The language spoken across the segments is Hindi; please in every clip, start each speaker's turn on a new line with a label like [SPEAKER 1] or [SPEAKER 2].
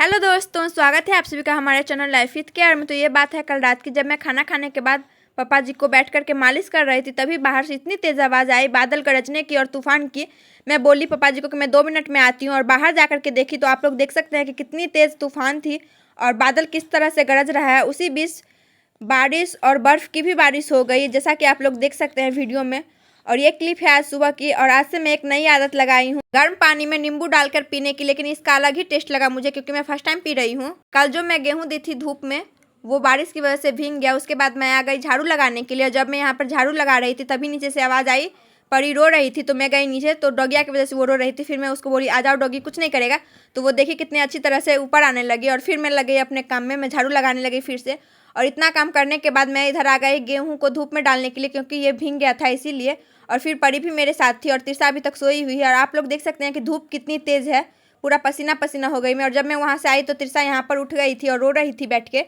[SPEAKER 1] हेलो दोस्तों, स्वागत है आप सभी का हमारे चैनल लाइफ विथ केयर में। तो ये बात है कल रात की, जब मैं खाना खाने के बाद पापा जी को बैठ करके मालिश कर रही थी, तभी बाहर से इतनी तेज़ आवाज़ आई बादल गरजने की और तूफान की। मैं बोली पापा जी को कि मैं 2 मिनट में आती हूँ, और बाहर जा करके देखी तो आप लोग देख सकते हैं कि कितनी तेज़ तूफान थी और बादल किस तरह से गरज रहा है। उसी बीच बारिश और बर्फ़ की भी बारिश हो गई, जैसा कि आप लोग देख सकते हैं वीडियो में। और ये क्लिप है आज सुबह की, और आज से मैं एक नई आदत लगाई हूँ गर्म पानी में नींबू डालकर पीने की। लेकिन इसका अलग ही टेस्ट लगा मुझे, क्योंकि मैं फर्स्ट टाइम पी रही हूँ। कल जो मैं गेहूँ दी थी धूप में, वो बारिश की वजह से भीग गया। उसके बाद मैं आ गई झाड़ू लगाने के लिए। जब मैं यहाँ पर झाड़ू लगा रही थी तभी नीचे से आवाज़ आई, परी रो रही थी। तो मैं गई नीचे, तो डॉगिया की वजह से वो रो रही थी। फिर मैं उसको बोली आ जाओ डॉगी, कुछ नहीं करेगा। तो वो देखी कितने अच्छी तरह से ऊपर आने लगी, और फिर मैं लगी अपने काम में, मैं झाड़ू लगाने लगी फिर से। और इतना काम करने के बाद मैं इधर आ गई गेहूँ को धूप में डालने के लिए, क्योंकि ये भीग गया था इसीलिए। और फिर परी भी मेरे साथ थी, और तिरसा अभी तक सोई हुई है। और आप लोग देख सकते हैं कि धूप कितनी तेज़ है, पूरा पसीना पसीना हो गई मैं। और जब मैं वहाँ से आई तो तिरसा यहाँ पर उठ गई थी और रो रही थी बैठ के।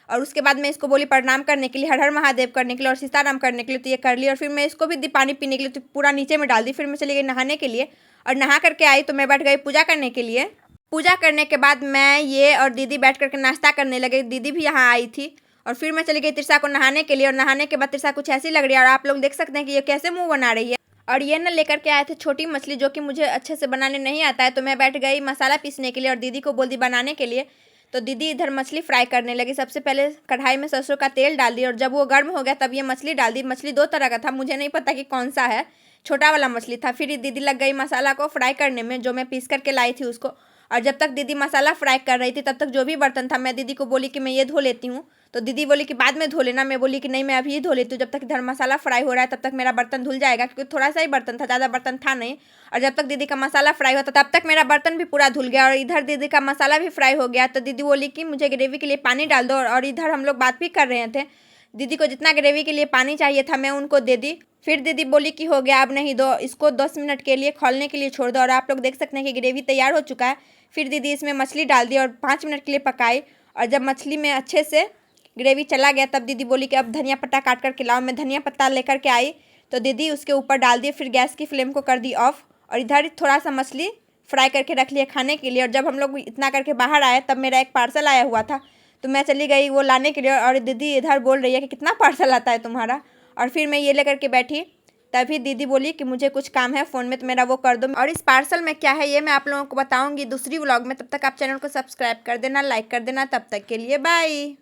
[SPEAKER 1] और उसके बाद मैं इसको बोली प्रणाम करने के लिए, हर हर महादेव करने के लिए और सीताराम करने के लिए, तो ये कर ली। और फिर मैं इसको भी दी पानी पीने के लिए, तो पूरा नीचे में डाल दी। फिर मैं चली गई नहाने के लिए, और नहा करके आई तो मैं बैठ गई पूजा करने के लिए। पूजा करने के बाद मैं ये और दीदी बैठ करके नाश्ता करने लगे। दीदी भी यहाँ आई थी, और फिर मैं चली गई तिरसा को नहाने के लिए। और नहाने के बाद तिरसा कुछ ऐसी लग रही है, और आप लोग देख सकते हैं कि ये कैसे मुंह बना रही है। और ये न लेकर के आए थे छोटी मछली, जो कि मुझे अच्छे से बनाने नहीं आता है। तो मैं बैठ गई मसाला पीसने के लिए, और दीदी को बोल दी बनाने के लिए। तो दीदी इधर मछली फ्राई करने लगी। सबसे पहले कढ़ाई में सरसों का तेल डाल दी, और जब वो गर्म हो गया तब ये मछली डाल दी। मछली 2 तरह का था, मुझे नहीं पता कि कौन सा है, छोटा वाला मछली था। फिर दीदी लग गई मसाला को फ्राई करने में, जो मैं पीस करके लाई थी उसको। और जब तक दीदी मसाला फ्राई कर रही थी, तब तक जो भी बर्तन था मैं दीदी को बोली कि मैं ये धो लेती हूँ। तो दीदी बोली कि बाद में धो लेना। मैं बोली कि नहीं, मैं अभी ही धो लेती हूँ, जब तक इधर मसाला फ्राई हो रहा है तब तक मेरा बर्तन धुल जाएगा, क्योंकि थोड़ा सा ही बर्तन था, ज़्यादा बर्तन था नहीं। और जब तक दीदी का मसाला फ्राई होता तब तक मेरा बर्तन भी पूरा धुल गया, और इधर दीदी का मसाला भी फ्राई हो गया। तो दीदी बोली कि मुझे ग्रेवी के लिए पानी डाल दो, और इधर हम लोग बात भी कर रहे थे। दीदी को जितना ग्रेवी के लिए पानी चाहिए था मैं उनको दे दी। फिर दीदी बोली कि हो गया, अब नहीं दो, इसको 10 मिनट के लिए खौलने के लिए छोड़ दो। और आप लोग देख सकते हैं कि ग्रेवी तैयार हो चुका है। फिर दीदी इसमें मछली डाल दी और 5 मिनट के लिए पकाई। और जब मछली में अच्छे से ग्रेवी चला गया, तब दीदी बोली कि अब धनिया पत्ता काट कर के लाओ। मैं धनिया पत्ता लेकर के आई, तो दीदी उसके ऊपर डाल दिए। फिर गैस की फ्लेम को कर दी ऑफ, और इधर थोड़ा सा मछली फ्राई करके रख लिया खाने के लिए। और जब हम लोग इतना करके बाहर आए, तब मेरा एक पार्सल आया हुआ था, तो मैं चली गई वो लाने के लिए। और दीदी इधर बोल रही है कि कितना पार्सल आता है तुम्हारा। और फिर मैं ये लेकर के बैठी, तभी दीदी बोली कि मुझे कुछ काम है फ़ोन में, तो मेरा वो कर दो। और इस पार्सल में क्या है ये मैं आप लोगों को बताऊंगी दूसरी व्लॉग में। तब तक आप चैनल को सब्सक्राइब कर देना, लाइक कर देना। तब तक के लिए बाय।